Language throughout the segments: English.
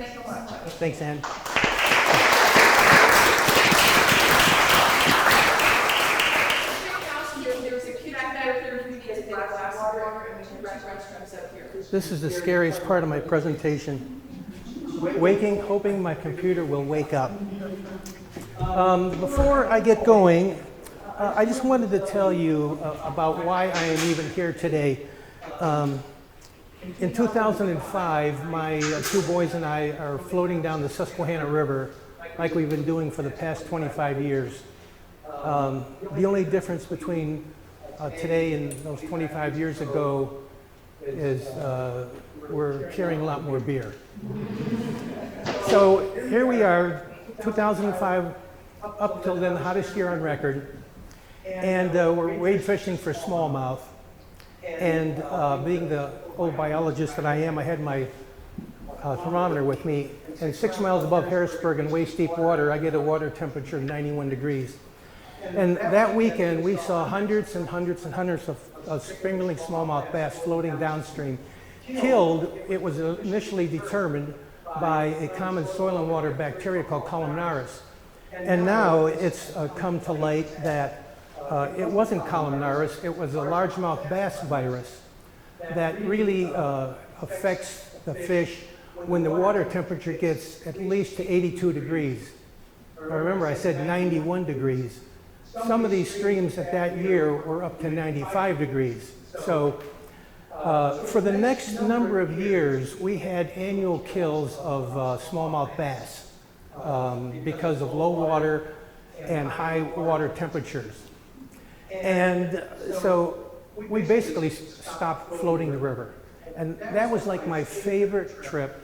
Thanks so much. Thanks, Ann. There's a kid back there who gets black water and we can restrooms up here. This is the scariest part of my presentation. Hoping my computer will wake up. Before I get going, I just wanted to tell you about why I am even here today. In 2005, my two boys and I are floating down the Susquehanna River like we've been doing for the past 25 years. The only difference between today and those 25 years ago is we're carrying a lot more beer. So here we are, 2005, up till then, the hottest year on record. And we're wade fishing for smallmouth. And being the old biologist that I am, I had my thermometer with me. And 6 miles above Harrisburg in waist deep water, I get a water temperature of 91 degrees. And that weekend, we saw hundreds and hundreds and hundreds of springling smallmouth bass floating downstream. Killed, it was initially determined by a common soil and water bacteria called columnaris. And now it's come to light that it wasn't columnaris, it was a largemouth bass virus that really affects the fish when the water temperature gets at least to 82 degrees. Remember, I said 91 degrees. Some of these streams at that year were up to 95 degrees. So for the next number of years, we had annual kills of smallmouth bass because of low water and high water temperatures. And so we basically stopped floating the river. And that was like my favorite trip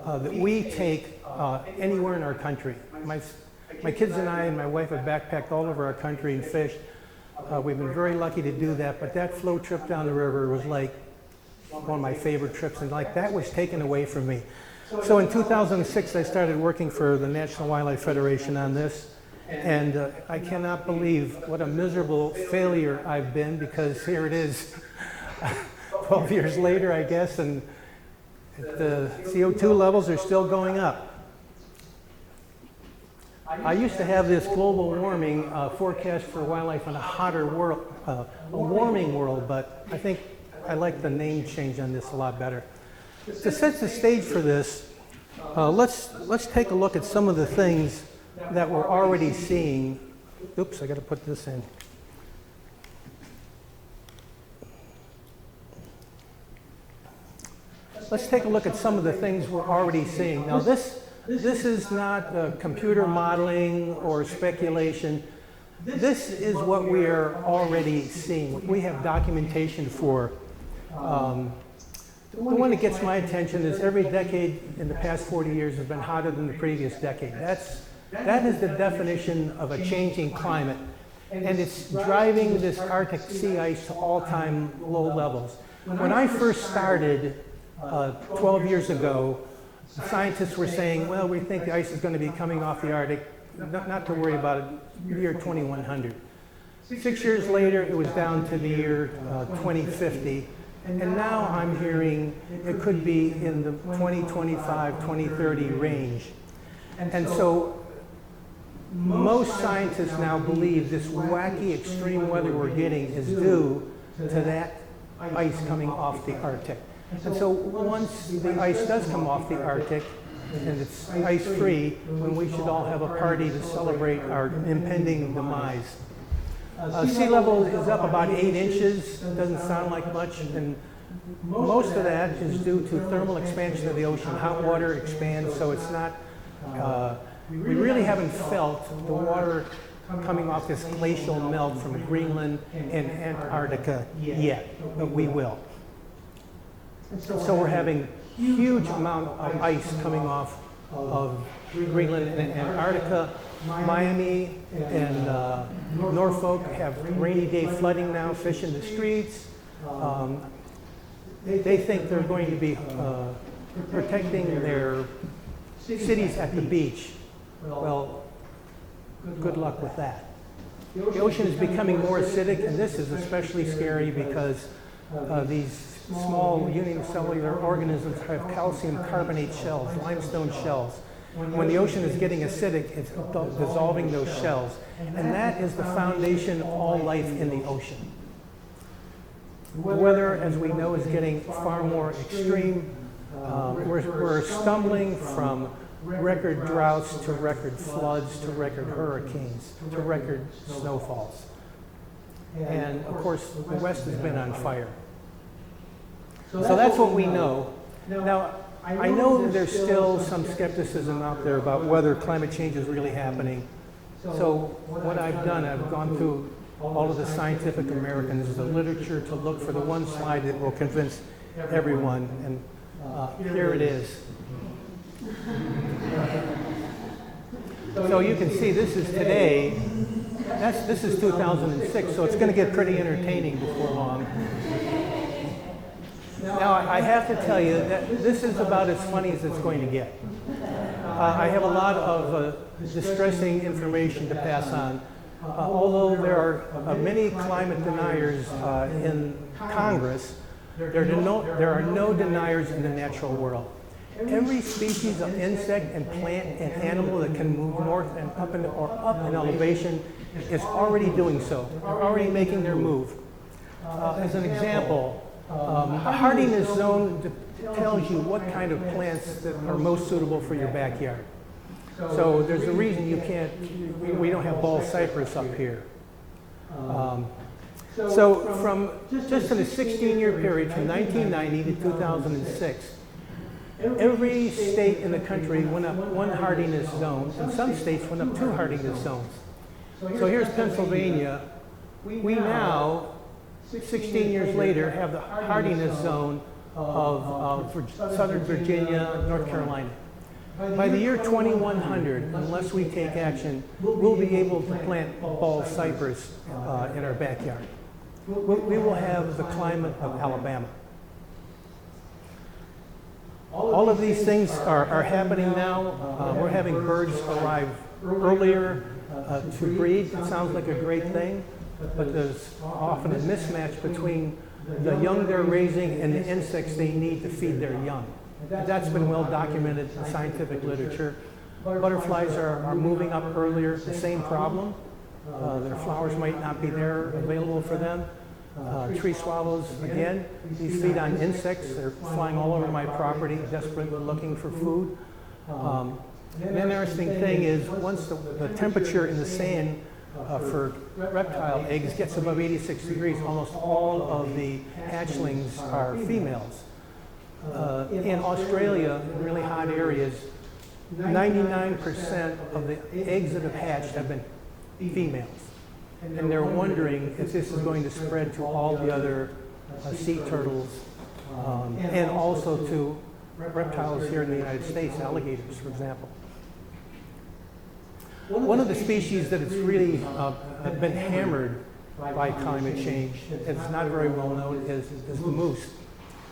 that we take anywhere in our country. My kids and I and my wife have backpacked all over our country and fished. We've been very lucky to do that, but that float trip down the river was like one of my favorite trips, and like that was taken away from me. So in 2006, I started working for the National Wildlife Federation on this, and I cannot believe what a miserable failure I've been, because here it is 12 years later, I guess, and the CO2 levels are still going up. I used to have this global warming forecast for wildlife in a hotter world, a warming world, but I think I like the name change on this a lot better. To set the stage for this, let's take a look at some of the things that we're already seeing. Oops, I got to put this in. Let's take a look at some of the things we're already seeing. Now this is not computer modeling or speculation. This is what we are already seeing. We have documentation for. The one that gets my attention is every decade in the past 40 years has been hotter than the previous decade. That is the definition of a changing climate. And it's driving this Arctic sea ice to all-time low levels. When I first started 12 years ago, scientists were saying, well, we think the ice is going to be coming off the Arctic, not to worry about it, year 2100. 6 years later, it was down to the year 2050. And now I'm hearing it could be in the 2025, 2030 range. And so most scientists now believe this wacky extreme weather we're getting is due to that ice coming off the Arctic. And so once the ice does come off the Arctic and it's ice-free, then we should all have a party to celebrate our impending demise. Sea level is up about 8 inches. Doesn't sound like much, and most of that is due to thermal expansion of the ocean. Hot water expands, so it's not, we really haven't felt the water coming off this glacial melt from Greenland and Antarctica yet, but we will. So we're having huge amount of ice coming off of Greenland and Antarctica. Miami and Norfolk have rainy day flooding now, fish in the streets. They think they're going to be protecting their cities at the beach. Well, good luck with that. The ocean is becoming more acidic, and this is especially scary because these small unicellular organisms have calcium carbonate shells, limestone shells. When the ocean is getting acidic, it's dissolving those shells. And that is the foundation of all life in the ocean. The weather, as we know, is getting far more extreme. We're stumbling from record droughts to record floods to record hurricanes to record snowfalls. And of course, the West has been on fire. So that's what we know. Now, I know there's still some skepticism out there about whether climate change is really happening. So what I've done, I've gone through all of the Scientific Americans, the literature, to look for the one slide that will convince everyone. And here it is. So you can see this is today. This is 2006, so it's going to get pretty entertaining before long. Now, I have to tell you that this is about as funny as it's going to get. I have a lot of distressing information to pass on. Although there are many climate deniers in Congress, there are no deniers in the natural world. Every species of insect and plant and animal that can move north and up in elevation is already doing so. They're already making their move. As an example, a hardiness zone tells you what kind of plants that are most suitable for your backyard. So there's a reason we don't have ball cypress up here. So from just in a 16-year period, from 1990 to 2006, every state in the country went up one hardiness zone, and some states went up two hardiness zones. So here's Pennsylvania. We now, 16 years later, have the hardiness zone of Southern Virginia, North Carolina. By the year 2100, unless we take action, we'll be able to plant ball cypress in our backyard. We will have the climate of Alabama. All of these things are happening now. We're having birds arrive earlier to breed. It sounds like a great thing, but there's often a mismatch between the young they're raising and the insects they need to feed their young. That's been well documented in scientific literature. Butterflies are moving up earlier, the same problem. Their flowers might not be there available for them. Tree swallows, again, these feed on insects. They're flying all over my property, desperately looking for food. An interesting thing is once the temperature in the sand for reptile eggs gets above 86 degrees, almost all of the hatchlings are females. In Australia, in really hot areas, 99% of the eggs that have hatched have been females. And they're wondering if this is going to spread to all the other sea turtles and also to reptiles here in the United States, alligators, for example. One of the species that has really been hammered by climate change, it's not very well known, is the moose.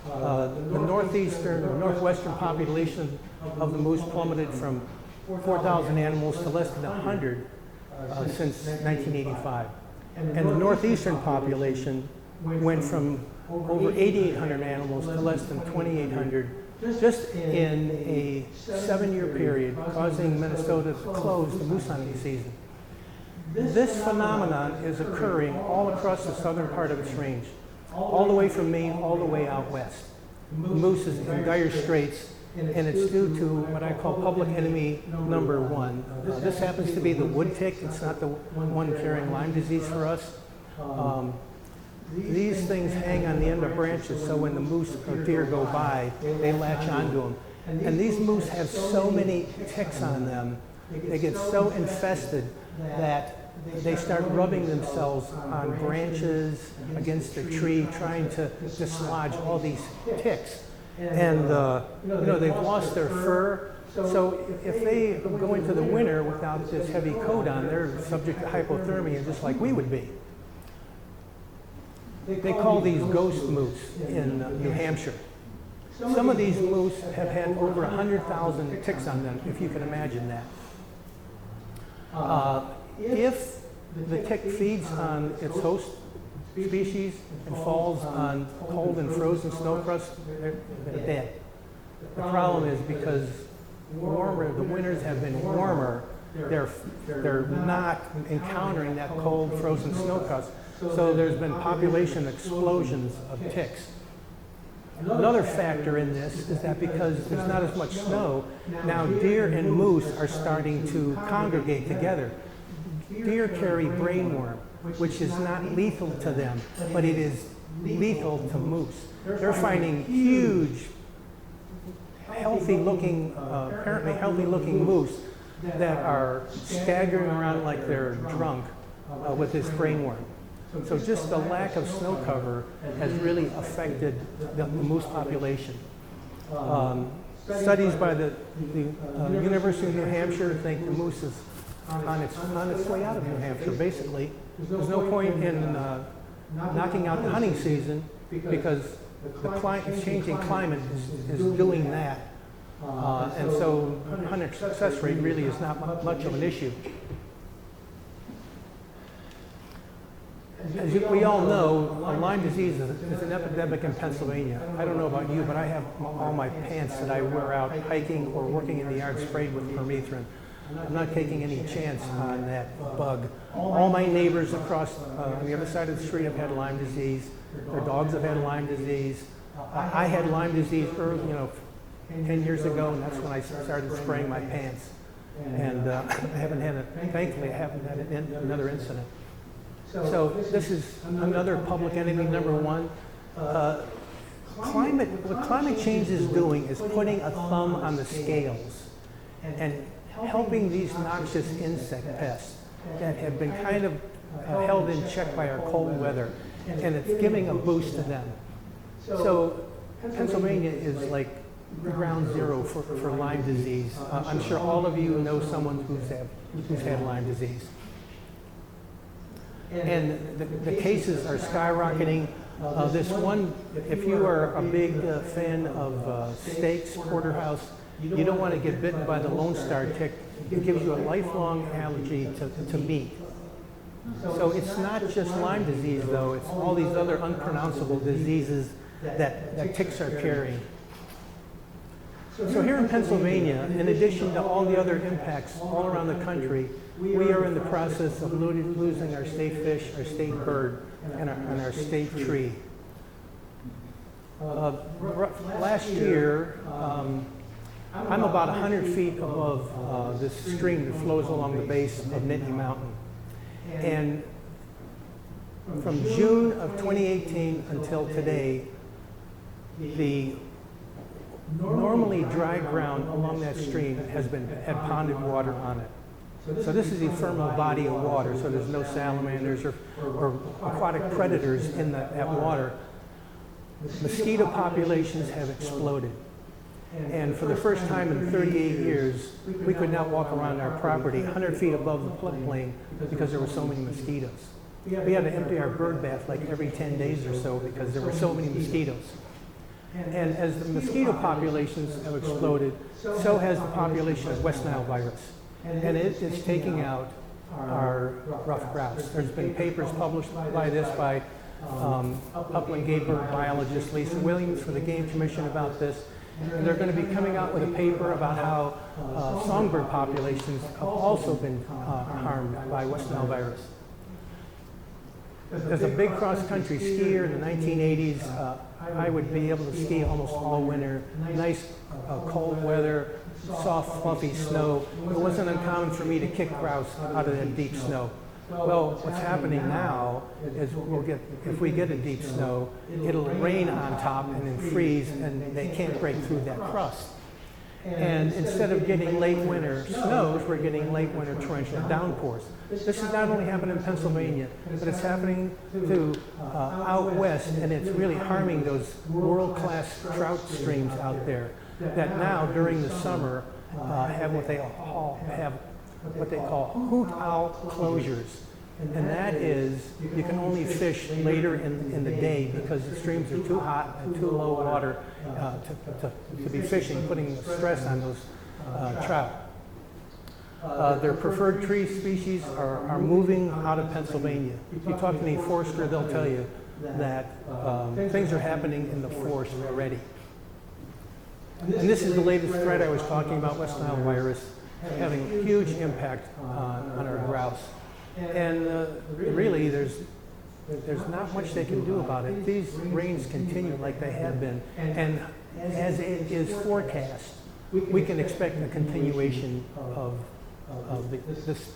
The northeastern or northwestern population of the moose plummeted from 4,000 animals to less than 100 since 1985. And the northeastern population went from over 8,800 animals to less than 2,800 just in a 7-year period, causing Minnesota to close the moose hunting season. This phenomenon is occurring all across the southern part of its range, all the way from Maine all the way out west. The moose is in dire straits, and it's due to what I call public enemy number one. This happens to be the wood tick. It's not the one carrying Lyme disease for us. These things hang on the end of branches, so when the moose or deer go by, they latch onto them. And these moose have so many ticks on them, they get so infested that they start rubbing themselves on branches, against the tree, trying to dislodge all these ticks. And they've lost their fur, so if they go into the winter without this heavy coat on, they're subject to hypothermia just like we would be. They call these ghost moose in New Hampshire. Some of these moose have had over 100,000 ticks on them, if you can imagine that. If the tick feeds on its host species and falls on cold and frozen snow crust, they're dead. The problem is because the winters have been warmer, they're not encountering that cold frozen snow crust. So there's been population explosions of ticks. Another factor in this is that because there's not as much snow, now deer and moose are starting to congregate together. Deer carry brainworm, which is not lethal to them, but it is lethal to moose. They're finding huge, apparently healthy-looking moose that are staggering around like they're drunk with this brainworm. So just the lack of snow cover has really affected the moose population. Studies by the University of New Hampshire think the moose is on its way out of New Hampshire, basically. There's no point in knocking out the hunting season because the changing climate is doing that. And so hunter success rate really is not much of an issue. As we all know, Lyme disease is an epidemic in Pennsylvania. I don't know about you, but I have all my pants that I wear out hiking or working in the yard sprayed with permethrin. I'm not taking any chance on that bug. All my neighbors across on the other side of the street have had Lyme disease. Their dogs have had Lyme disease. I had Lyme disease early, 10 years ago, and that's when I started spraying my pants. And thankfully, I haven't had another incident. So this is another public enemy number one. What climate change is doing is putting a thumb on the scales and helping these noxious insect pests that have been kind of held in check by our cold weather, and it's giving a boost to them. So Pennsylvania is like ground zero for Lyme disease. I'm sure all of you know someone who's had Lyme disease. And the cases are skyrocketing. This one, if you are a big fan of steaks, porterhouse, you don't want to get bitten by the Lone Star tick. It gives you a lifelong allergy to meat. So it's not just Lyme disease, though. It's all these other unpronounceable diseases that ticks are carrying. So here in Pennsylvania, in addition to all the other impacts all around the country, we are in the process of losing our state fish, our state bird, and our state tree. Last year, I'm about 100 feet above this stream that flows along the base of Nittany Mountain. And from June of 2018 until today, the normally dry ground along that stream had ponded water on it. So this is a thermal body of water, so there's no salamanders or aquatic predators in that water. Mosquito populations have exploded. And for the first time in 38 years, we could not walk around our property 100 feet above the floodplain because there were so many mosquitoes. We had to empty our bird bath like every 10 days or so because there were so many mosquitoes. And as the mosquito populations have exploded, so has the population of West Nile virus. And it is taking out our ruffed grouse. There's been papers published by upland game bird biologist Lisa Williams for the Game Commission about this. And they're going to be coming out with a paper about how songbird populations have also been harmed by West Nile virus. As a big cross-country skier in the 1980s, I would be able to ski almost all winter. Nice cold weather, soft, fluffy snow. It wasn't uncommon for me to kick grouse out of that deep snow. Well, what's happening now is if we get a deep snow, it'll rain on top and then freeze, and they can't break through that crust. And instead of getting late winter snows, we're getting late winter torrential downpours. This is not only happening in Pennsylvania, but it's happening out west, and it's really harming those world-class trout streams out there that now during the summer have what they call hoot owl closures. And that is, you can only fish later in the day because the streams are too hot and too low water to be fishing, putting stress on those trout. Their preferred tree species are moving out of Pennsylvania. If you talk to any forester, they'll tell you that things are happening in the forest already. And this is the latest threat I was talking about, West Nile virus, having a huge impact on our grouse. And really, there's not much they can do about it. These rains continue like they have been, and as it is forecast, we can expect a continuation of this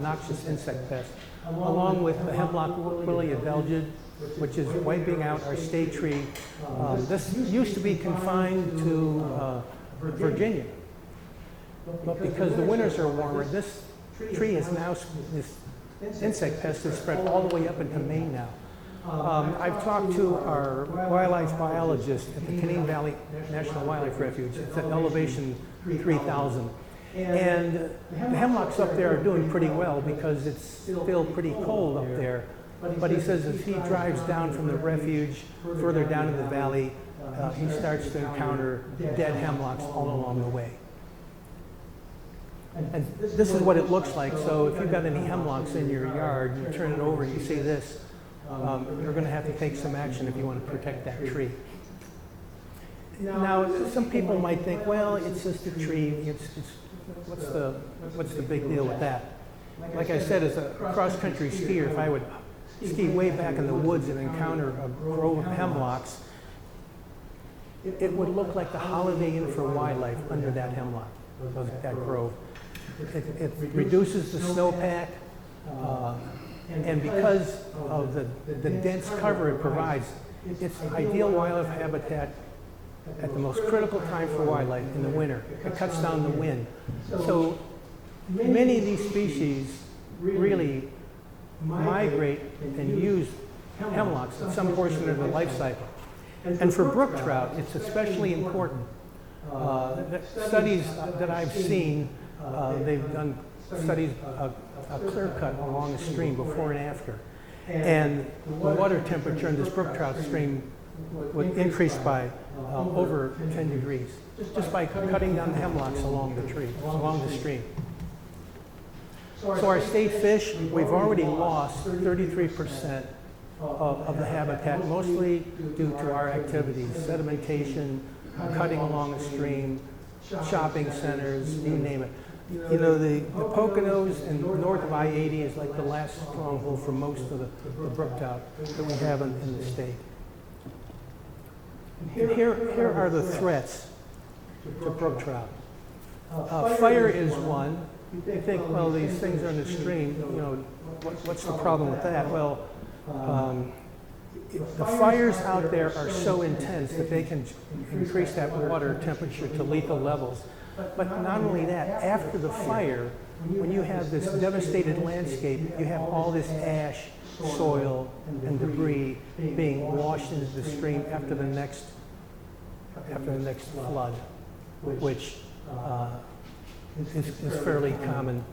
noxious insect pest, along with the hemlock woolly adelgid, which is wiping out our state tree. This used to be confined to Virginia, but because the winters are warmer, this tree is now, this insect pest is spread all the way up into Maine now. I've talked to our wildlife biologist at the Canaan Valley National Wildlife Refuge. It's at elevation 3,000. And the hemlocks up there are doing pretty well because it's still pretty cold up there. But he says as he drives down from the refuge further down in the valley, he starts to encounter dead hemlocks all along the way. And this is what it looks like. So if you've got any hemlocks in your yard, you turn it over and you see this, you're going to have to take some action if you want to protect that tree. Now, some people might think, well, it's just a tree. What's the big deal with that? Like I said, as a cross-country skier, if I would ski way back in the woods and encounter a grove of hemlocks, it would look like the Holiday Inn for wildlife under that hemlock, that grove. It reduces the snowpack, and because of the dense cover it provides, it's ideal wildlife habitat at the most critical time for wildlife in the winter. It cuts down the wind. So many of these species really migrate and use hemlocks at some portion of their life cycle. And for brook trout, it's especially important. Studies that I've seen, they've done studies a clear cut along a stream before and after. And the water temperature in this brook trout stream would increase by over 10 degrees, just by cutting down the hemlocks along the tree, along the stream. So our state fish, we've already lost 33% of the habitat, mostly due to our activities, sedimentation, cutting along the stream, shopping centers, you name it. You know, the Poconos and north of I-80 is like the last stronghold for most of the brook trout that we have in the state. And here are the threats to brook trout. Fire is one. You think, well, these things are in the stream, you know, what's the problem with that? Well, the fires out there are so intense that they can increase that water temperature to lethal levels. But not only that, after the fire, when you have this devastated landscape, you have all this ash, soil, and debris being washed into the stream after the next flood, which is fairly common.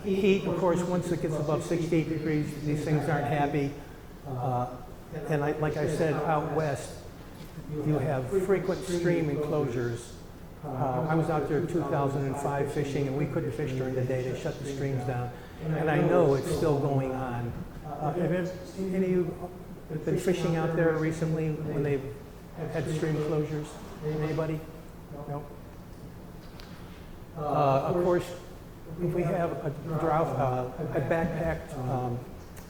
Heat, of course, once it gets above 68 degrees, these things aren't happy. And like I said, out west, you have frequent stream enclosures. I was out there in 2005 fishing, and we couldn't fish during the day. They shut the streams down. And I know it's still going on. Have any of you been fishing out there recently when they've had stream closures? Anybody? No? Of course, if we have a drought, I backpacked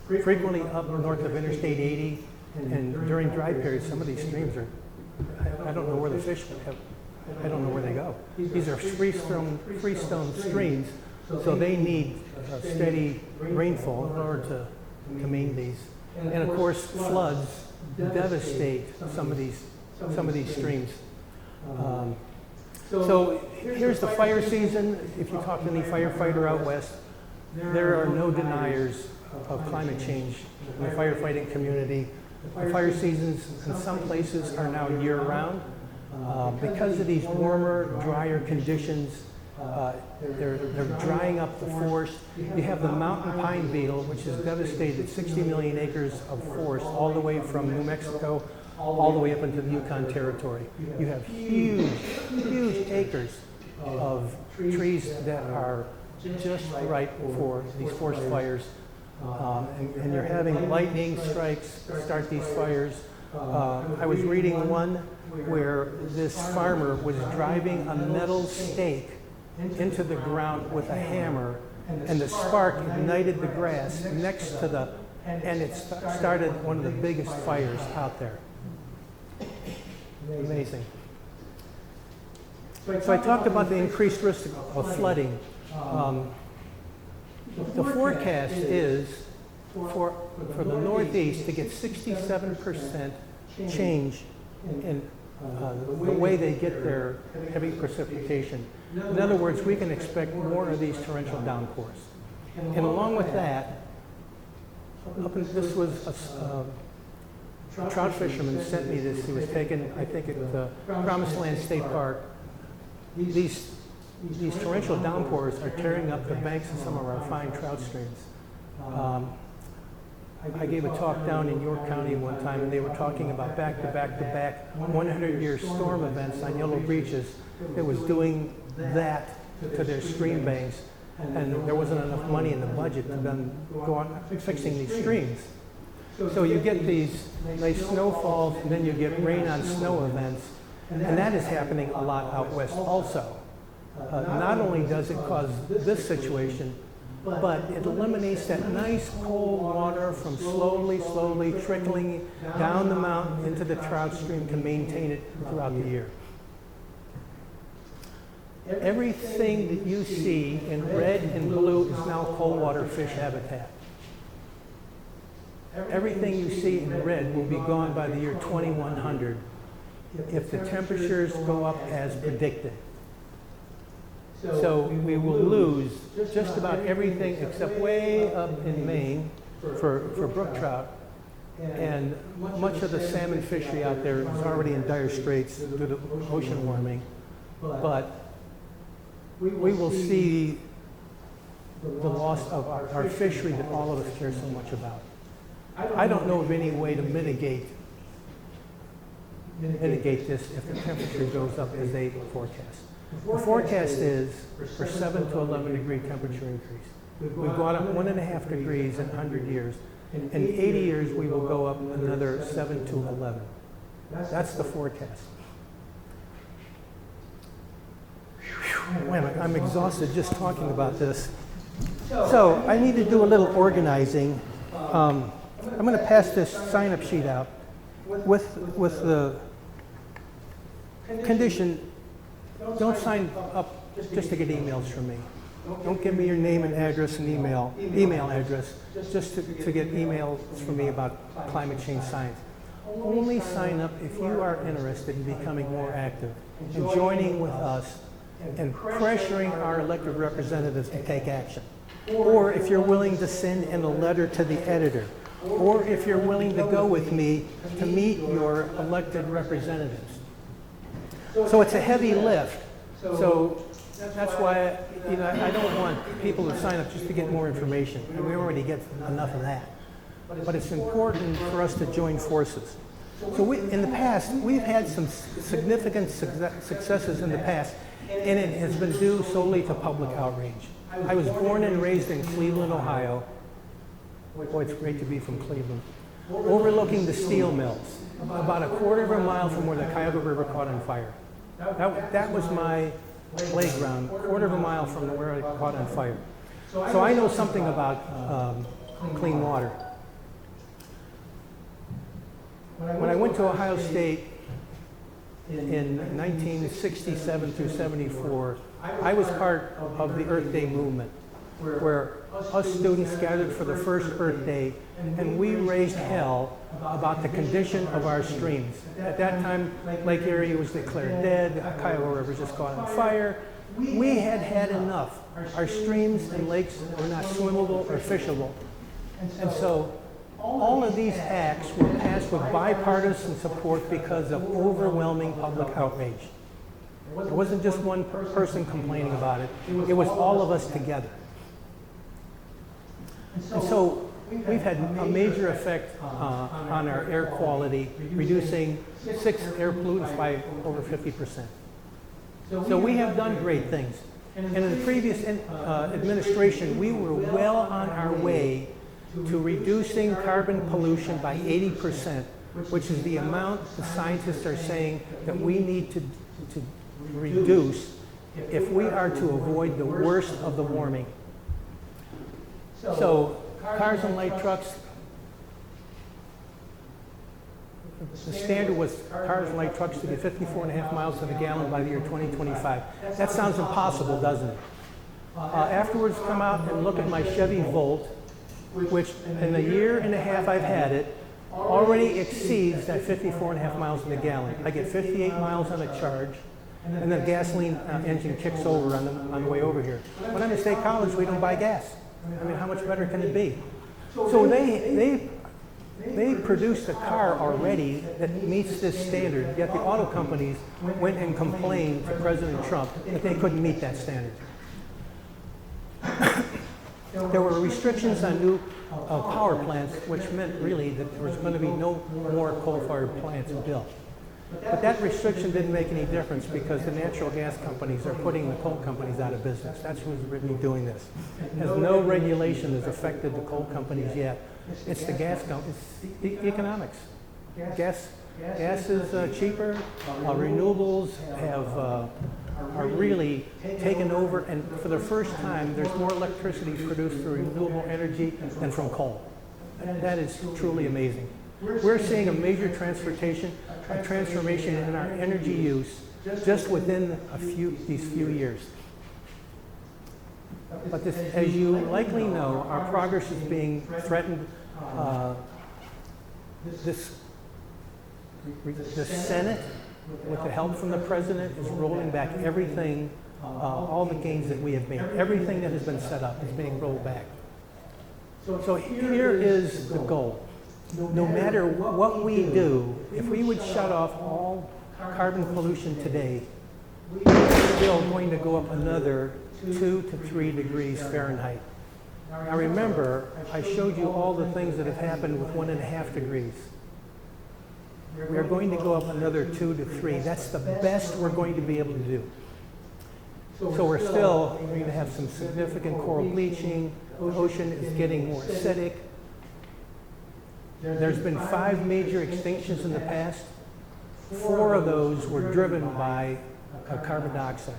frequently up north of Interstate 80, and during dry periods, some of these streams are, I don't know where the fish have, I don't know where they go. These are freestone streams, so they need steady rainfall in order to main these. And of course, floods devastate some of these streams. So here's the fire season. If you talk to any firefighter out west, there are no deniers of climate change in the firefighting community. The fire seasons in some places are now year-round. Because of these warmer, drier conditions, they're drying up the forest. You have the mountain pine beetle, which has devastated 60 million acres of forest all the way from New Mexico all the way up into the Yukon Territory. You have huge, huge acres of trees that are just right for these forest fires. And you're having lightning strikes start these fires. I was reading one where this farmer was driving a metal stake into the ground with a hammer, and the spark ignited the grass next to the, and it started one of the biggest fires out there. Amazing. So I talked about the increased risk of flooding. The forecast is for the Northeast to get 67% change in the way they get their heavy precipitation. In other words, we can expect more of these torrential downpours. And along with that, this was a trout fisherman sent me this. He was taken, I think, at the Promised Land State Park. These torrential downpours are tearing up the banks of some of our fine trout streams. I gave a talk down in York County one time, and they were talking about back-to-back 100-year storm events on yellow breaches that was doing that to their stream banks, and there wasn't enough money in the budget to then go on fixing these streams. So you get these nice snowfalls, and then you get rain on snow events, and that is happening a lot out west also. Not only does it cause this situation, but it eliminates that nice cold water from slowly trickling down the mountain into the trout stream to maintain it throughout the year. Everything that you see in red and blue is now cold water fish habitat. Everything you see in red will be gone by the year 2100 if the temperatures go up as predicted. So we will lose just about everything except way up in Maine for brook trout. And much of the salmon fishery out there is already in dire straits due to ocean warming. But we will see the loss of our fishery that all of us care so much about. I don't know of any way to mitigate this if the temperature goes up as they forecast. The forecast is for 7 to 11 degree temperature increase. We've gone up 1.5 degrees in 100 years. In 80 years, we will go up another 7 to 11. That's the forecast. Wait a minute, I'm exhausted just talking about this. So I need to do a little organizing. I'm going to pass this sign-up sheet out with the condition. Don't sign up just to get emails from me. Don't give me your name and address and email address just to get emails from me about climate change science. Only sign up if you are interested in becoming more active and joining with us and pressuring our elected representatives to take action. Or if you're willing to send in a letter to the editor. Or if you're willing to go with me to meet your elected representatives. So it's a heavy lift. So that's why I don't want people to sign up just to get more information. And we already get enough of that. But it's important for us to join forces. So in the past, we've had some significant successes in the past, and it has been due solely to public outrage. I was born and raised in Cleveland, Ohio. Boy, it's great to be from Cleveland. Overlooking the steel mills, about a quarter of a mile from where the Cuyahoga River caught on fire. That was my playground, a quarter of a mile from where it caught on fire. So I know something about clean water. When I went to Ohio State in 1967 through 74, I was part of the Earth Day movement, where us students gathered for the first Earth Day, and we raised hell about the condition of our streams. At that time, Lake Erie was declared dead, the Cuyahoga River just caught on fire. We had had enough. Our streams and lakes were not swimmable or fishable. And so all of these acts were passed with bipartisan support because of overwhelming public outrage. It wasn't just one person complaining about it. It was all of us together. And so we've had a major effect on our air quality, reducing 6 air pollutants by over 50%. So we have done great things. And in the previous administration, we were well on our way to reducing carbon pollution by 80%, which is the amount the scientists are saying that we need to reduce if we are to avoid the worst of the warming. So cars and light trucks, the standard was cars and light trucks to get 54.5 miles to the gallon by the year 2025. That sounds impossible, doesn't it? Afterwards, come out and look at my Chevy Volt, which in the year and a half I've had it, already exceeds that 54.5 miles to the gallon. I get 58 miles on a charge, and the gasoline engine kicks over on the way over here. When I'm at State College, we don't buy gas. I mean, how much better can it be? So they produced a car already that meets this standard, yet the auto companies went and complained to President Trump that they couldn't meet that standard. There were restrictions on new power plants, which meant really that there was going to be no more coal-fired plants built. But that restriction didn't make any difference because the natural gas companies are putting the coal companies out of business. That's who's really doing this. As no regulation has affected the coal companies yet. It's the gas companies, it's the economics. Gas is cheaper. Renewables are really taken over, and for the first time, there's more electricity produced through renewable energy than from coal. That is truly amazing. We're seeing a major transformation in our energy use just within these few years. But this, as you likely know, our progress is being threatened. The Senate, with the help from the President, is rolling back everything, all the gains that we have made. Everything that has been set up is being rolled back. So here is the goal. No matter what we do, if we would shut off all carbon pollution today, we're still going to go up another 2 to 3 degrees Fahrenheit. Now remember, I showed you all the things that have happened with 1.5 degrees. We are going to go up another 2 to 3. That's the best we're going to be able to do. So we're still going to have some significant coral bleaching. The ocean is getting more acidic. There's been 5 major extinctions in the past. 4 of those were driven by carbon dioxide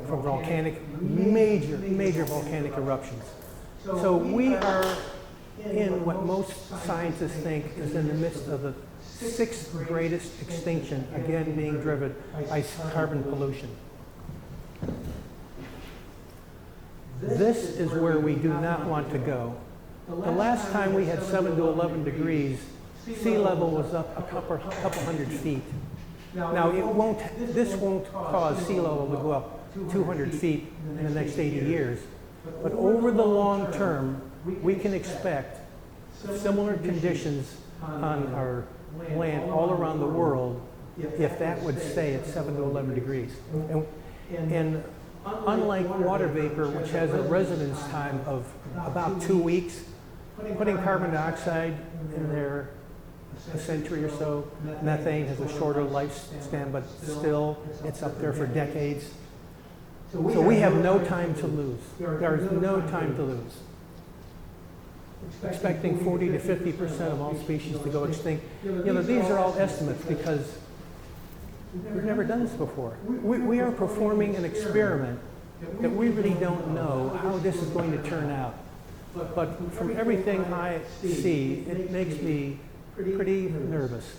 from major volcanic eruptions. So we are in what most scientists think is in the midst of the 6th greatest extinction, again being driven by carbon pollution. This is where we do not want to go. The last time we had 7 to 11 degrees, sea level was up a couple hundred feet. Now this won't cause sea level to go up 200 feet in the next 80 years, but over the long term, we can expect similar conditions on our land all around the world if that would stay at 7 to 11 degrees. And unlike water vapor, which has a residence time of about 2 weeks, putting carbon dioxide in there a century or so, methane has a shorter lifespan, but still it's up there for decades. So we have no time to lose. There is no time to lose. Expecting 40 to 50% of all species to go extinct. These are all estimates because we've never done this before. We are performing an experiment that we really don't know how this is going to turn out. But from everything I see, it makes me pretty nervous.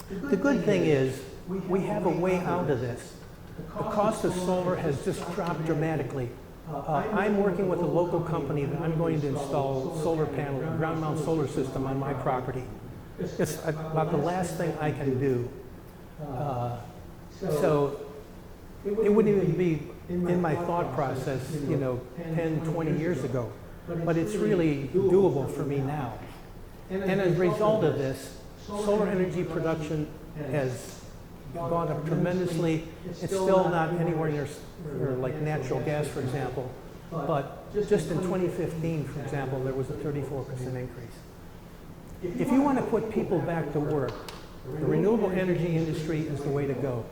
The good thing is we have a way out of this. The cost of solar has just dropped dramatically. I'm working with a local company that I'm going to install solar panel, a ground mount solar system on my property. It's about the last thing I can do. So it wouldn't even be in my thought process, 10, 20 years ago. But it's really doable for me now. And as a result of this, solar energy production has gone up tremendously. It's still not anywhere near like natural gas, for example. But just in 2015, for example, there was a 34% increase. If you want to put people back to work, The renewable energy industry is the way to go.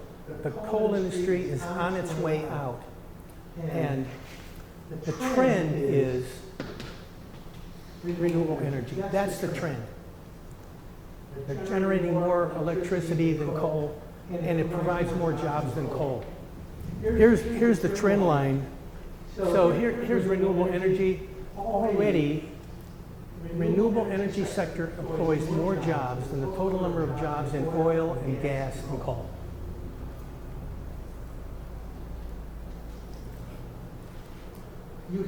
The coal industry is on its way out. And the trend is renewable energy. That's the trend. They're generating more electricity than coal, and it provides more jobs than coal. Here's the trend line. So here's renewable energy. Already, renewable energy sector employs more jobs than the total number of jobs in oil and gas and coal.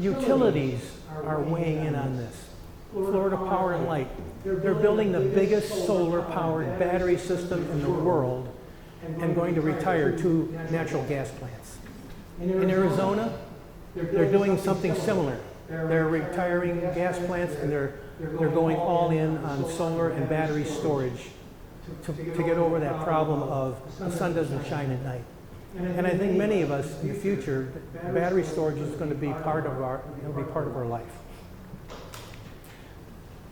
Utilities are weighing in on this. Florida Power and Light. They're building the biggest solar-powered battery system in the world and going to retire 2 natural gas plants. In Arizona, they're doing something similar. They're retiring gas plants and they're going all in on solar and battery storage to get over that problem of the sun doesn't shine at night. And I think many of us in the future, battery storage is going to be part of our life.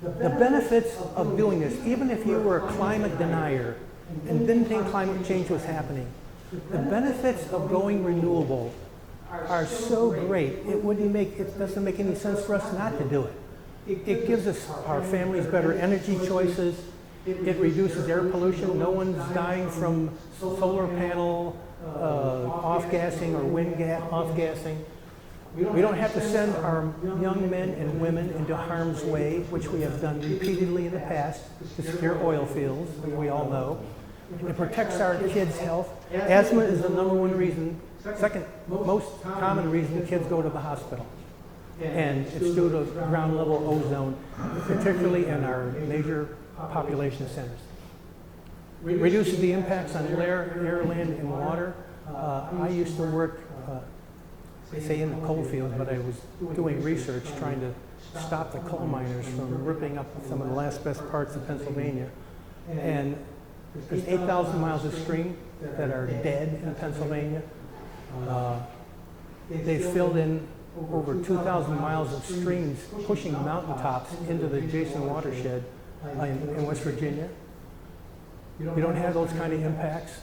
The benefits of doing this, even if you were a climate denier and didn't think climate change was happening, the benefits of going renewable are so great, it doesn't make any sense for us not to do it. It gives us, our families, better energy choices. It reduces air pollution. No one's dying from solar panel off-gassing or wind off-gassing. We don't have to send our young men and women into harm's way, which we have done repeatedly in the past to secure oil fields, as we all know. It protects our kids' health. Asthma is the #1 reason, second most common reason kids go to the hospital. And it's due to ground level ozone, particularly in our major population centers. Reduces the impacts on air, land, and water. I used to work, say in the coal fields, but I was doing research trying to stop the coal miners from ripping up some of the last best parts of Pennsylvania. And there's 8,000 miles of stream that are dead in Pennsylvania. They filled in over 2,000 miles of streams pushing mountaintops into the adjacent watershed in West Virginia. We don't have those kind of impacts.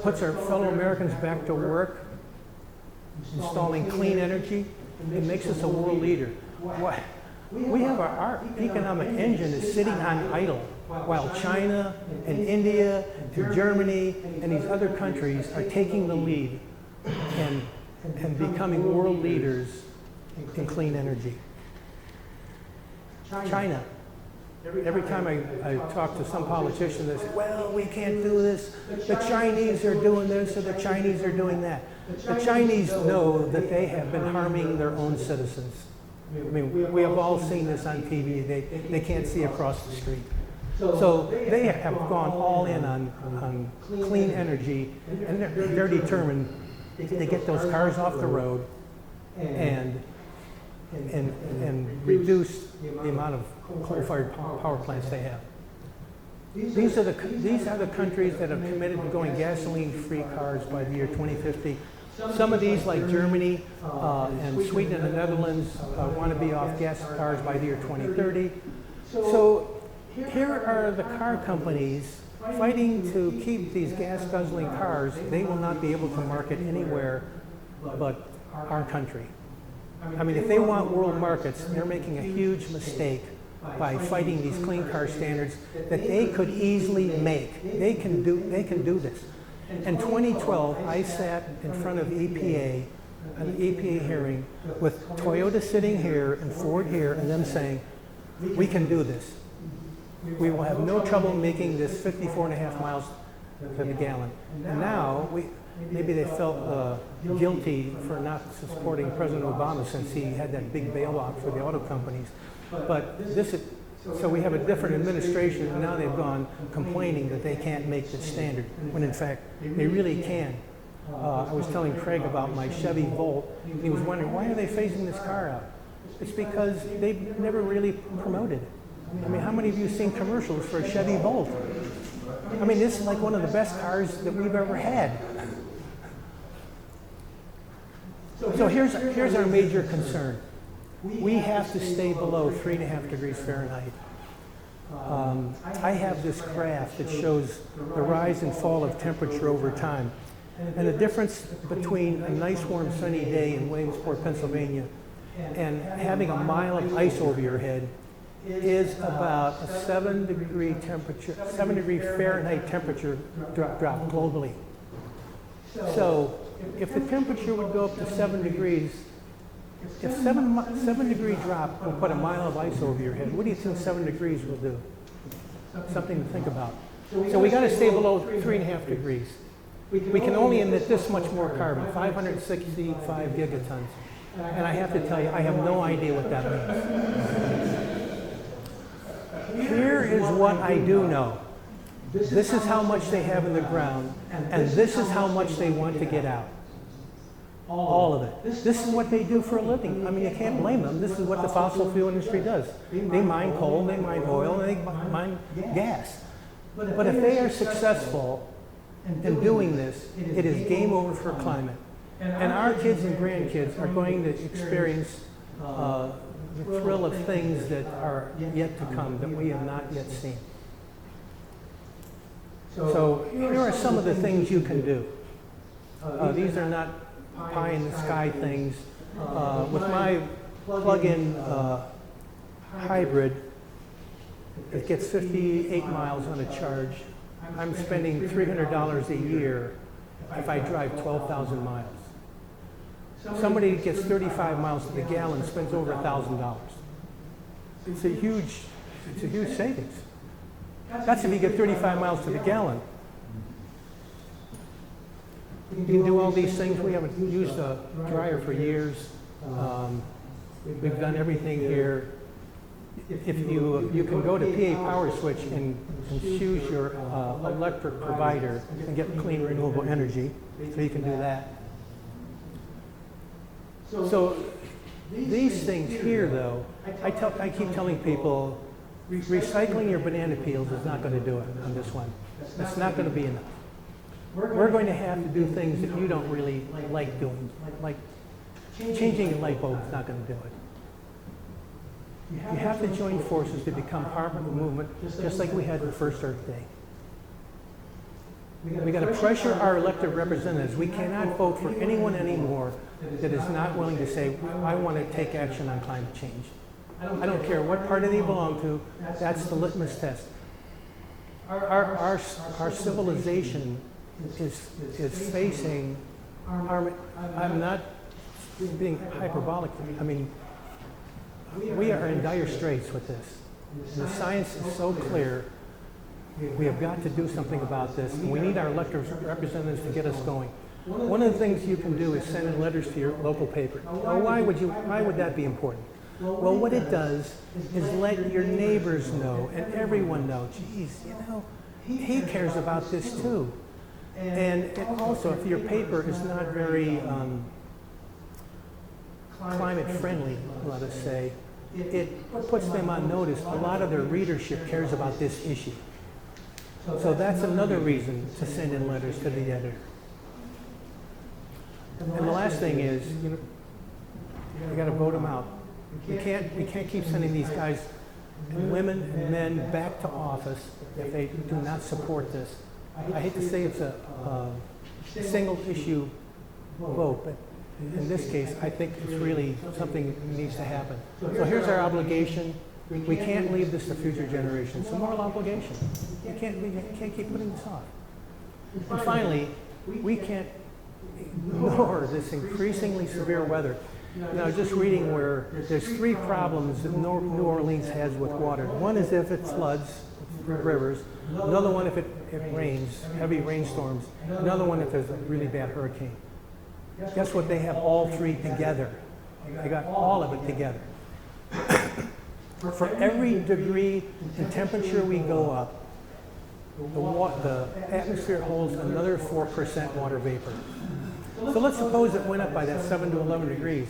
Puts our fellow Americans back to work, installing clean energy. It makes us a world leader. We have our economic engine is sitting on idle while China and India and Germany and these other countries are taking the lead and becoming world leaders in clean energy. China. Every time I talk to some politician, they say, well, we can't do this. The Chinese are doing this or the Chinese are doing that. The Chinese know that they have been harming their own citizens. I mean, we have all seen this on TV. They can't see across the street. So they have gone all in on clean energy, and they're determined to get those cars off the road and reduce the amount of coal-fired power plants they have. These are the countries that have committed to going gasoline-free cars by the year 2050. Some of these, like Germany and Sweden and the Netherlands, want to be off gas cars by the year 2030. So here are the car companies fighting to keep these gas-guzzling cars. They will not be able to market anywhere but our country. I mean, if they want world markets, they're making a huge mistake by fighting these clean car standards that they could easily make. They can do this. In 2012, I sat in front of EPA, an EPA hearing, with Toyota sitting here and Ford here, and them saying, we can do this. We will have no trouble making this 54.5 miles to the gallon. And now, maybe they felt guilty for not supporting President Obama since he had that big bailout for the auto companies. But so we have a different administration, and now they've gone complaining that they can't make this standard, when in fact they really can. I was telling Craig about my Chevy Volt, and he was wondering, why are they phasing this car out? It's because they've never really promoted it. I mean, how many of you have seen commercials for a Chevy Volt? I mean, this is like one of the best cars that we've ever had. So here's our major concern. We have to stay below 3.5 degrees Fahrenheit. I have this graph that shows the rise and fall of temperature over time. And the difference between a nice warm sunny day in Williamsport, Pennsylvania, and having a mile of ice over your head is about a 7-degree Fahrenheit temperature drop globally. So if the temperature would go up to 7 degrees, if 7-degree drop will put a mile of ice over your head, what do you think 7 degrees will do? Something to think about. So we got to stay below 3.5 degrees. We can only emit this much more carbon, 565 gigatons. And I have to tell you, I have no idea what that means. Here is what I do know. This is how much they have in the ground, and this is how much they want to get out. All of it. This is what they do for a living. I mean, you can't blame them. This is what the fossil fuel industry does. They mine coal, they mine oil, and they mine gas. But if they are successful in doing this, it is game over for climate. And our kids and grandkids are going to experience the thrill of things that are yet to come, that we have not yet seen. So here are some of the things you can do. These are not pie in the sky things. With my plug-in hybrid, it gets 58 miles on a charge. I'm spending $300 a year if I drive 12,000 miles. Somebody that gets 35 miles to the gallon spends over $1,000. It's a huge savings. That's if you get 35 miles to the gallon. You can do all these things. We haven't used a dryer for years. We've done everything here. If you can go to PA Power Switch and choose your electric provider and get clean renewable energy, so you can do that. So these things here, though, I keep telling people, recycling your banana peels is not going to do it on this one. It's not going to be enough. We're going to have to do things that you don't really like doing, like changing a light bulb is not going to do it. You have to join forces to become part of the movement, just like we had the first Earth Day. We got to pressure our elected representatives. We cannot vote for anyone anymore that is not willing to say, I want to take action on climate change. I don't care what party they belong to, that's the litmus test. Our civilization is facing, I'm not being hyperbolic, I mean, we are in dire straits with this. The science is so clear. We have got to do something about this, and we need our elected representatives to get us going. One of the things you can do is send in letters to your local paper. Now, why would that be important? Well, what it does is let your neighbors know and everyone know, geez, you know, he cares about this too. And it also, if your paper is not very climate friendly, let us say, it puts them on notice. A lot of their readership cares about this issue. So that's another reason to send in letters to the editor. And the last thing is, you know, we got to vote them out. We can't keep sending these guys, and women and men, back to office if they do not support this. I hate to say it's a single issue vote, but in this case, I think it's really something that needs to happen. So here's our obligation. We can't leave this to future generations. It's a moral obligation. We can't keep putting this off. And finally, we can't ignore this increasingly severe weather. Now, I was just reading where there's 3 problems that New Orleans has with water. One is if it floods rivers. Another one if it rains, heavy rainstorms. Another one if there's a really bad hurricane. Guess what? They have all 3 together. They got all of it together. For every degree in temperature we go up, the atmosphere holds another 4% water vapor. So let's suppose it went up by that 7 to 11 degrees.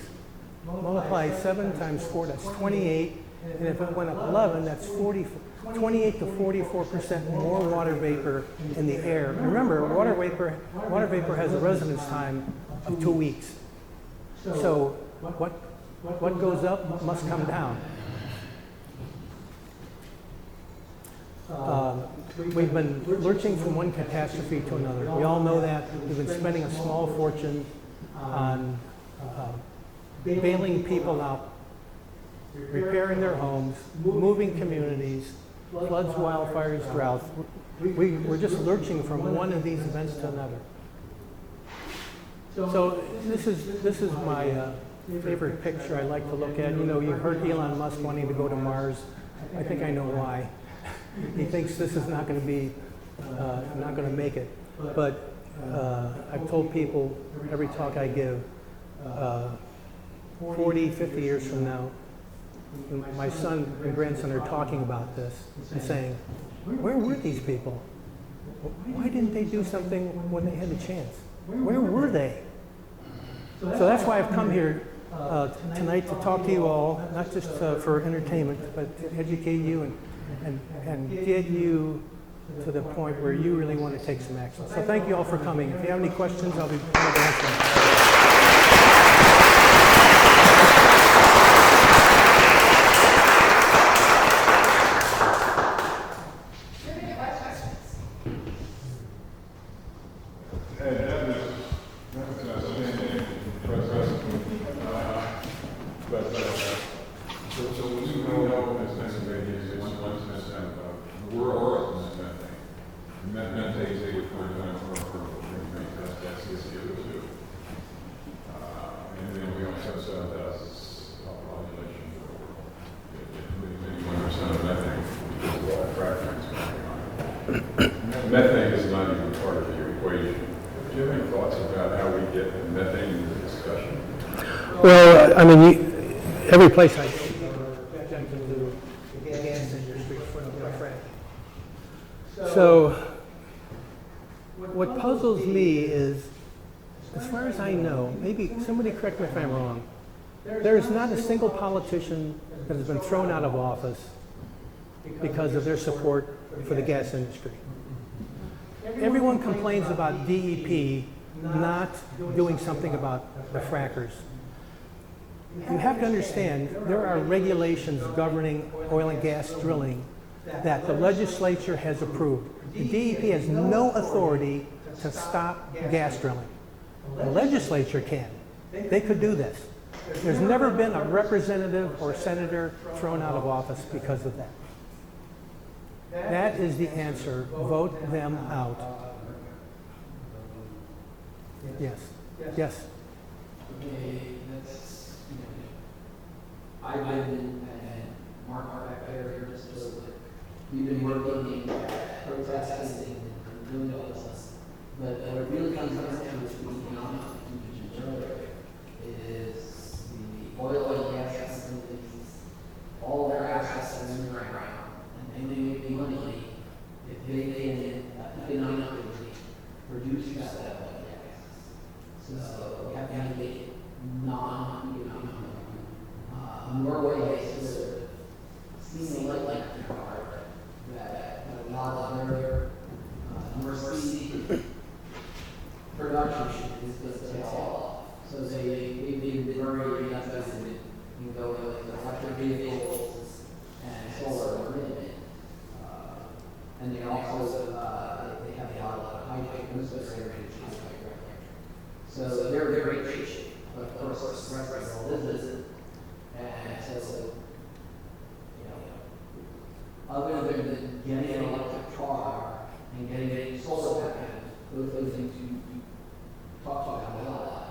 Multiply 7 times 4, that's 28. And if it went up 11, that's 28 to 44% more water vapor in the air. And remember, water vapor has a residence time of 2 weeks. So what goes up must come down. We've been lurching from one catastrophe to another. We all know that. We've been spending a small fortune on bailing people out, repairing their homes, moving communities, floods, wildfires, droughts. We're just lurching from one of these events to another. So this is my favorite picture I like to look at. You know, you heard Elon Musk wanting to go to Mars. I think I know why. He thinks this is not going to be, not going to make it. But I've told people every talk I give, 40, 50 years from now, my son and grandson are talking about this and saying, where were these people? Why didn't they do something when they had the chance? Where were they? So that's why I've come here tonight to talk to you all, not just for entertainment, but to educate you and get you to the point where you really want to take some action. So thank you all for coming. If you have any questions, I'll be glad to answer them. Methane is not even part of the equation. Do you have any thoughts about how we get methane into the discussion? Well, I mean, every place I go, the gas industry for the frack. So, what puzzles me is, as far as I know, maybe somebody correct me if I'm wrong, there is not a single politician that has been thrown out of office because of their support for the gas industry. Everyone complains about DEP not doing something about the frackers. You have to understand, there are regulations governing oil and gas drilling that the legislature has approved. The DEP has no authority to stop gas drilling. The legislature can. They could do this. There's never been a representative or senator thrown out of office because of that. That is the answer. Vote them out. Yes. Yes. Okay, that's, I've been at Mark back there just so that we've been working at protesting and doing all this. But what it really comes down to, which we mentioned earlier, is the oil and gas companies, all their assets are in the ground. And they make money if they can economically produce that oil and gas. So we have to make it non-economic. Norway is sort of seemingly like that a lot of their North Sea production is going to take off. So they've been very invested in going with electric vehicles and solar wind. And they also they have a lot of high-tech necessary. So they're in great shape. But of course, the rest of the world isn't. And so, other than getting an electric car and getting a solar panel, those things you talk about a lot.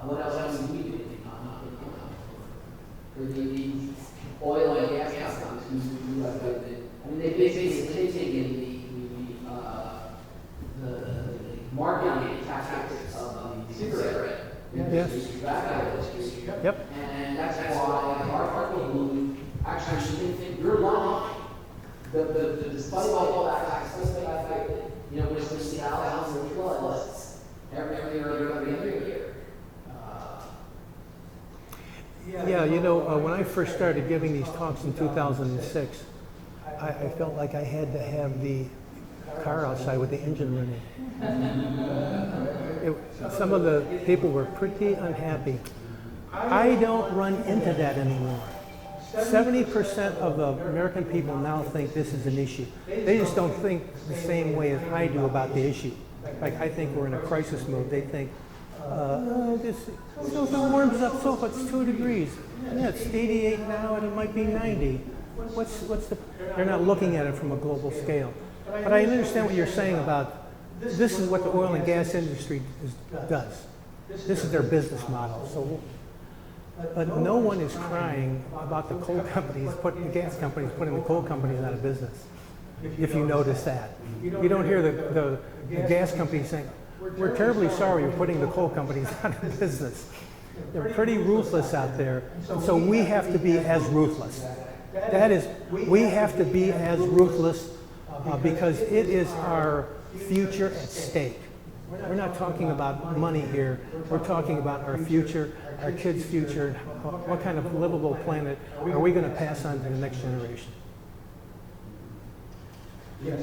What else do we do? For the oil and gas companies who have I mean, they basically taken the marketing tactics of the cigarette industry, tobacco industry. Yep. And that's why our people actually think you're lying. Despite all that, despite the fact that, we're seeing thousands of floods every year. Yeah, when I first started giving these talks in 2006, I felt like I had to have the car outside with the engine running. Some of the people were pretty unhappy. I don't run into that anymore. 70% of the American people now think this is an issue. They just don't think the same way as I do about the issue. Like, I think we're in a crisis mode. They think, so if it warms up so if it's 2 degrees. Yeah, it's 88 now and it might be 90. They're not looking at it from a global scale. But I understand what you're saying about this is what the oil and gas industry does. This is their business model. So, but no one is crying about the coal companies, the gas companies putting the coal companies out of business. If you notice that. You don't hear the gas companies saying, we're terribly sorry you're putting the coal companies out of business. They're pretty ruthless out there, and so we have to be as ruthless. That is, we have to be as ruthless because it is our future at stake. We're not talking about money here. We're talking about our future, our kids' future. What kind of livable planet are we going to pass on to the next generation? Yes.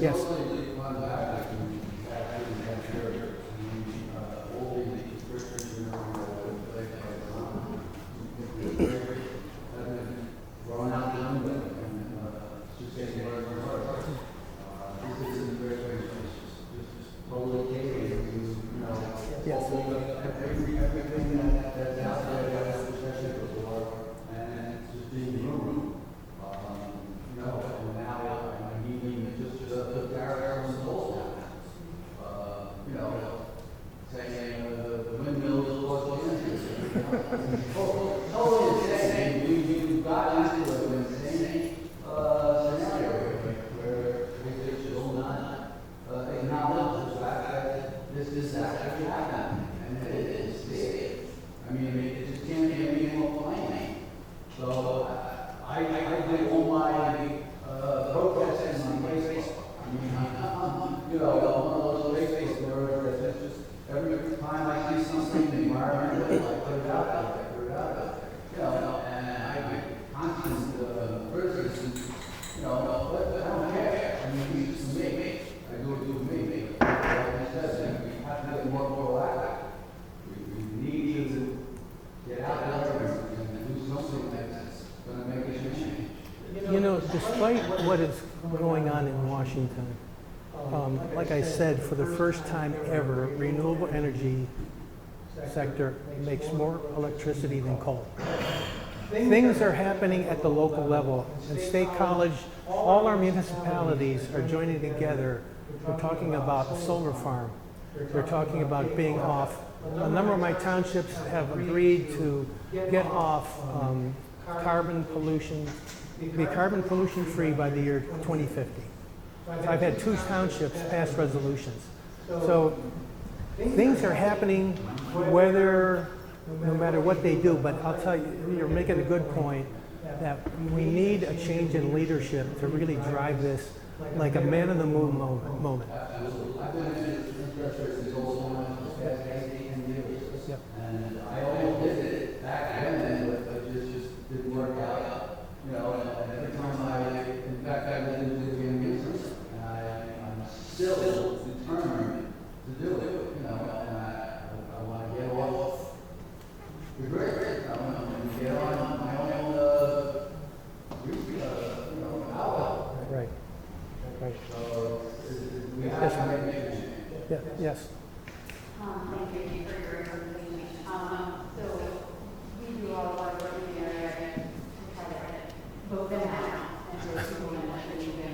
Yes. You know, despite what is going on in Washington, like I said, for the first time ever, renewable energy sector makes more electricity than coal. Things are happening at the local level. In State College, all our municipalities are joining together. We're talking about a solar farm. We're talking about being off. A number of my townships have agreed to get off carbon pollution, be carbon pollution free by the year 2050. So I've had 2 townships pass resolutions. So things are happening no matter what they do, but I'll tell you, you're making a good point that we need a change in leadership to really drive this like a man in the moon moment. Yep. And I almost did it back then, but it just didn't work out. You know, and every time in fact, I didn't do it again, and I'm still determined to do it. You know, and I want to get off the grid. I want to get on my own, outlet. Right. Right. So we have to make a change. Yeah. Yes. Thank you for your information. So we do all of our work in the area to try to vote them out and those people in that should even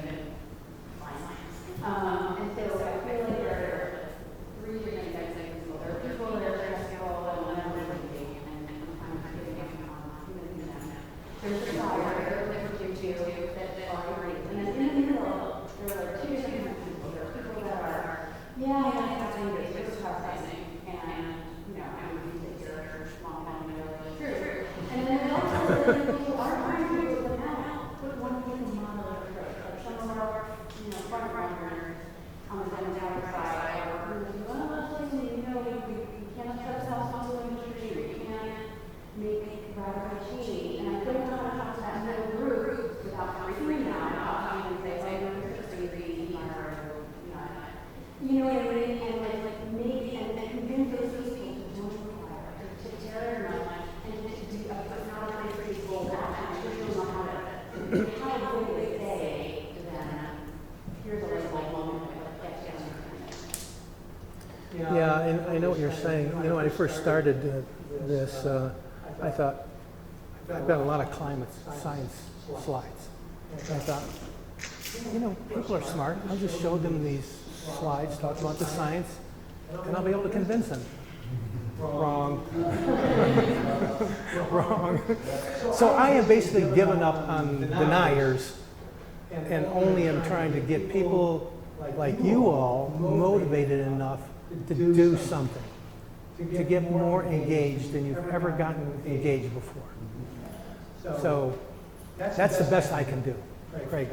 and so I feel like there are 3 different types of people. There are people that are stressful and unmotivated and I'm giving them. There's the fire that we're due to that are great. And then in the middle, there are 2 different people. There are people that are, I think it's processing and, I would think your small family really true. And then also, people are trying to figure them out, put one thing in model approach. Like some of our, front runners on the demographic side are really, we can't shut ourselves off the industry, we can't make radical change. And I don't know how to talk to that middle group without freaking out, and say, you're just crazy, you know what I mean? And make and convince those people to don't require to tear it up and to do not a place for people Yeah, and I know what you're saying. You know, when I first started this, I thought, I've got a lot of climate science slides. And I thought, you know, people are smart. I'll just show them these slides, talk about the science, and I'll be able to convince them. Wrong. Wrong. So I have basically given up on deniers and only am trying to get people like you all motivated enough to do something, to get more engaged than you've ever gotten engaged before. So that's the best I can do. Craig.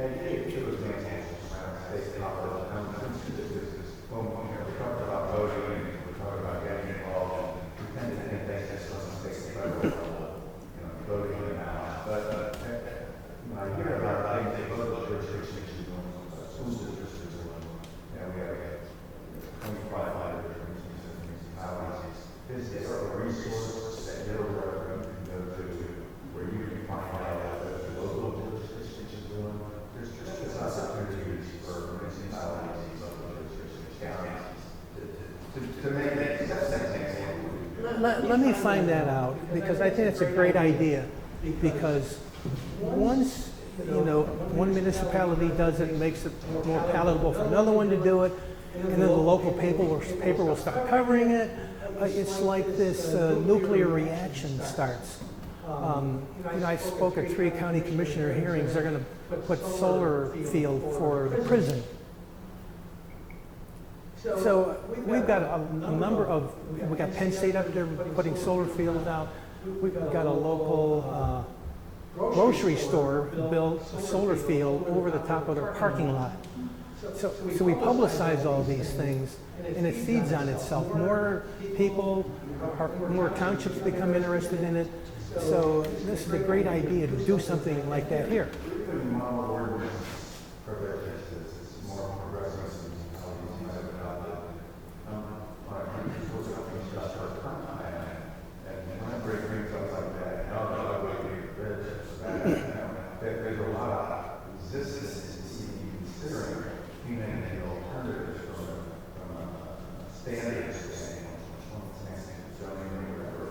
Let me find that out, because I think it's a great idea. Because once, you know, one municipality does it, makes it more palatable for another one to do it, and then the local paper will start covering it. It's like this nuclear reaction starts. You know, I spoke at 3 county commissioner hearings. They're going to put solar field for the prison. So we've got a number of, we got Penn State up there putting solar fields out. We've got a local grocery store built a solar field over the top of their parking lot. So we publicize all these things, and it feeds on itself. More people, more townships become interested in it. So this is a great idea to do something like that here. There's a lot of resistance to considering human alternatives from a standing standpoint, zoning or whatever.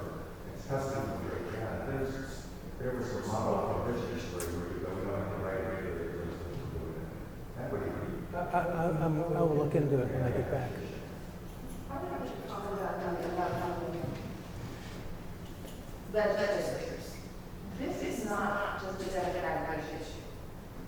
It's custom to break down. There was a model of business where we go on the right regulators. That would be. I will look into it when I get back. Legislators. This is not just a Democratic issue.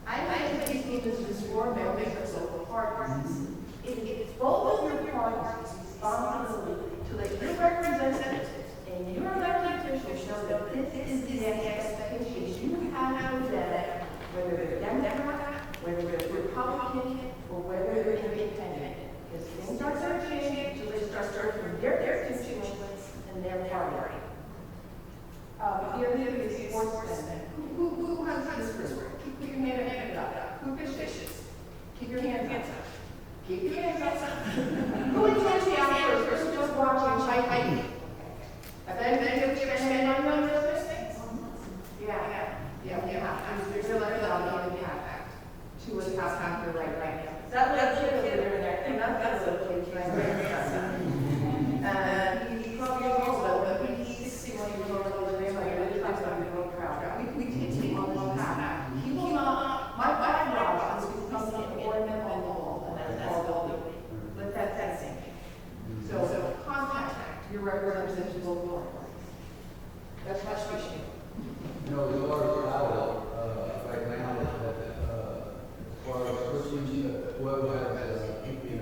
I think these people to sworn members of local parties. It's both of your parties' responsibility to let your representatives and your elected officials know that this is the expectation you have for them, whether they're Democrat, whether they're Republican, or whether they're independent. Because things start changing, so they start from their constituents and their party. Here is sports spending. Who has this sport? Keep your hand up. Who fishes? Keep your hands up. Keep your hands up. Who enjoys the outdoors versus just watching hiking? Have any spend money on those things? Yeah. There's a letter on the impact to us how you're right now. That little kid over there, and that's a little kid right there. He's 12 years old, but he's 16 years old. We can take him on one path. He will not, my background is becoming an ornamental wall, and that's all they'll do. But that's it. So contact your representatives locally. That's much appreciated. You know, the large outlet, right now, as far as switching to whoever has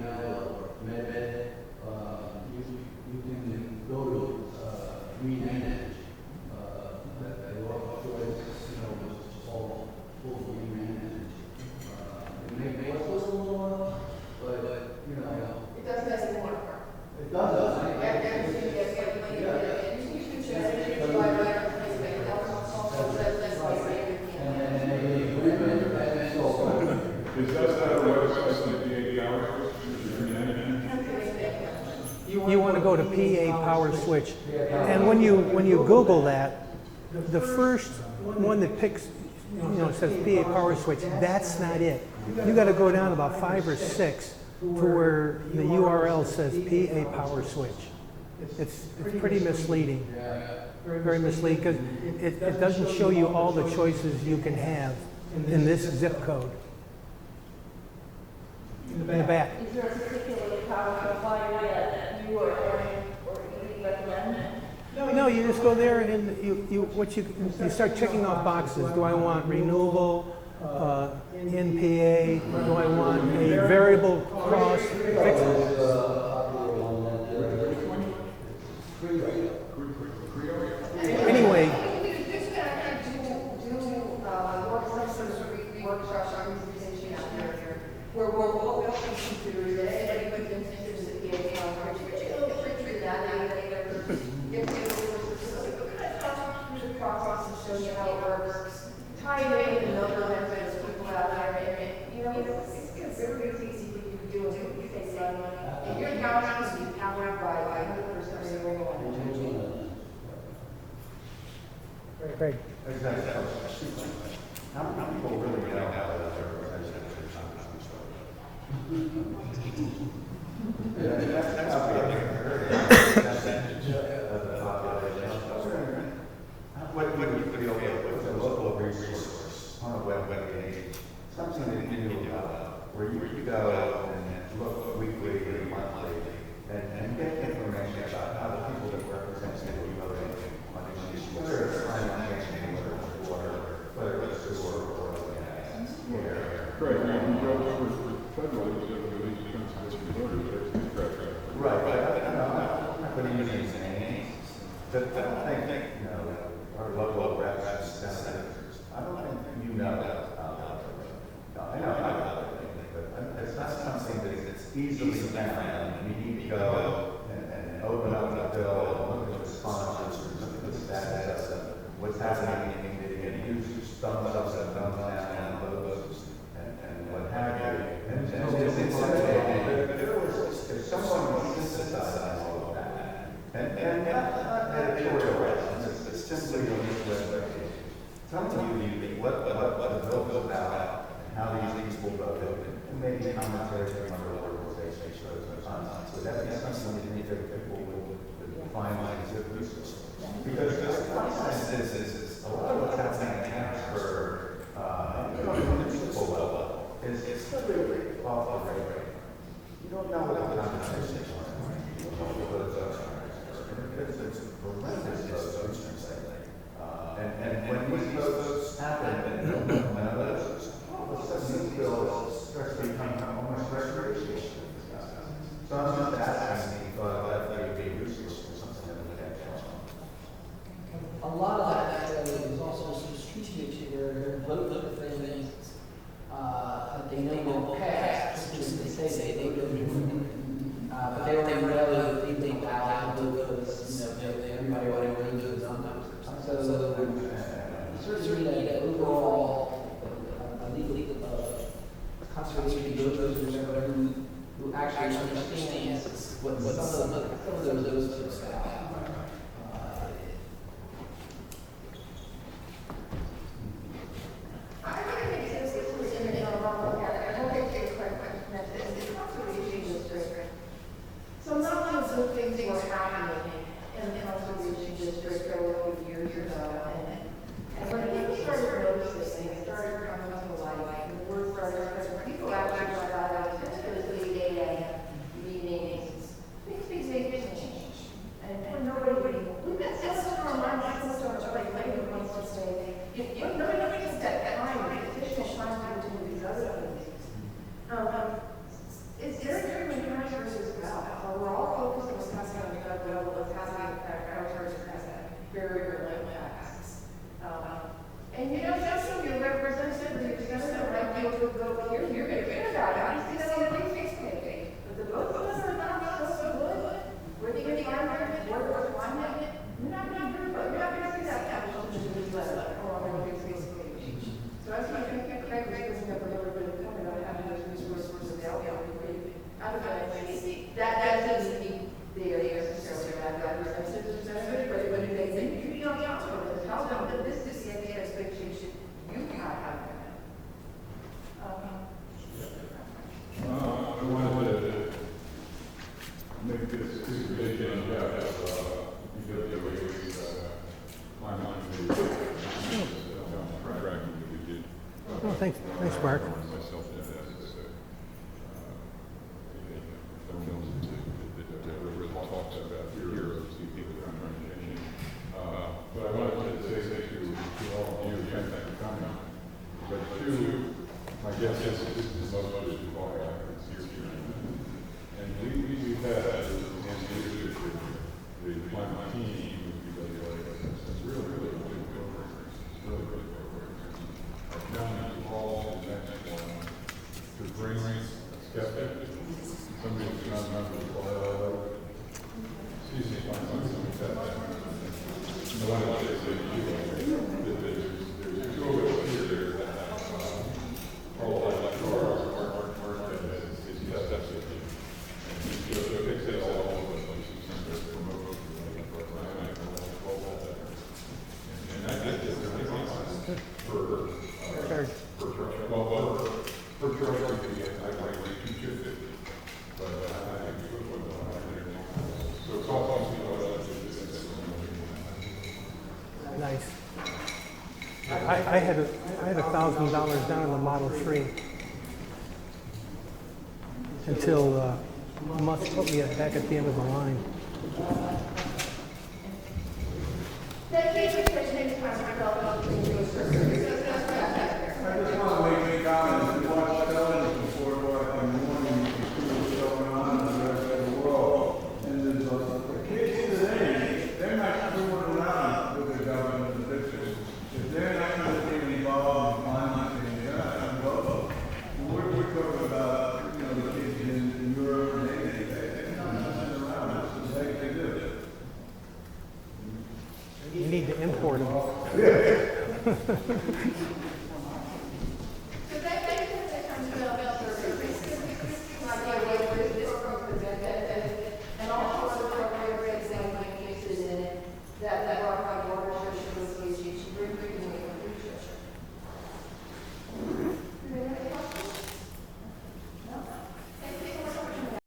Nile or Med, you can go to green energy. That they all choice, you know, was all full green energy. It may be a little more, but you know. It doesn't anymore. It does. Is that what it's like the 8 hours? You want to go to PA power switch, and when you Google that, the first one that picks, you know, it says PA power switch. That's not it. You got to go down about 5 or 6 where the URL says PA power switch. It's pretty misleading. Very misleading because it doesn't show you all the choices you can have in this zip code. In the back. Is there a particular power supply that you or you recommend? No, you just go there and you start checking off boxes. Do I want renewable, NPA? Do I want a variable cost? Anyway. We're welcome to consider that everybody can interested in getting on that. The process and show you how it works. Tie it in and other methods, people out there, and it's very easy for you to do it. You can save money. And your house is powered by 100% renewable energy. Great. Exactly. How many people really know how that what do you feel with a local resource on a web page, something that you knew about, where you go and look weekly or monthly and get information about how the people that represent you are voting on issues, whether it's climate change, whether it's water, whether it's sewer or gas. Right, you can go over to federal, you have to leave transmission voters, that's right. I'm not putting you in names. But I don't think, our local reps and senators, I don't think you know about it. No, I know about it, but it's not something that's easily found. You need to go and open up the bill and look at the sponsors and look at the status and what's happening in the users, thumbs up and thumbs down and votes and what have you. And it's intimidating. If someone synthesizes all of that, and not editorial rights, it's simply a web page. Telling you what the bill is about and how these people voted, and maybe commentary from other organizations shows and so that is something you think that people would find as a resource. Because the process is a lot of what's happening in Harrisburg, on the municipal level, is really off the radar. You don't know what the conversation is. You don't know what it's it's horrendous votes recently. And when these votes happen and no one knows, all of a sudden these bills start to become almost recreational. So I'm just asking if that would be useful for something that would have A lot of that is also some strategic to their vote for things that they know will pass, just they say they will do. But they already know that they think out because everybody already knows on them. So certainly that overall conservation voters or whatever who actually understands what some of those folks about. I think this was in the wrong I hope I take a quick question. It's conservation district. So not just the things were happening in the conservation district over years ago, and when people started noticing, they started coming to light, and the word started spreading. People actually got out of just those 8 a.m. meetings. Things change, and nobody. We've got so much more money, so much like labor wants to say. Nobody gets that time, additional time to do these other things. It's very true in Harrisburg as well. We're all focused on what's happening on the federal level, what's happening at Harrisburg has very low impacts. And just so your representative, the senator might be able to go here, you're going to hear about it. I see that on the Facebook page. But the votes are not so good. Where they get climate, where climate, you're not going to see that caption in the newsletter or on the Facebook page. So I think Craig was bringing up a really good point about having those resources available. That doesn't mean they are necessarily bad representatives, but when they say, you don't know, tell them that this is the expectation you have. I wanted to Oh, thanks, Mark. But I wanted to say to all of you, again, thank you for coming. But two, my guess is this is the most of you all have here. And we've had, in leadership, the climate team, it's really good. It's really good. Our county calls the next one to bring skeptics, somebody who's not a member of the club. Excuse me, the one that says that there's two of us here that all like our is just that's it. And so it takes us all over the place to promote and I think it's for Georgia, I like 250, but I think we put one on there. So it's all possible. Nice. I had $1,000 down in the Model 3 until Musk put me back at the end of the line. Thank you for taking time to develop I just want to make a comment. We watch television before o'clock in the morning, you can see what's going on in the rest of the world. And there's the kids today, they're not screwing around with the government officials. If they're not going to get involved in climate change, they're not going to vote. We're talking about, the kids in Europe and they're not messing around. It's the way they do. You need to import them. and all sorts of programs and cases in it that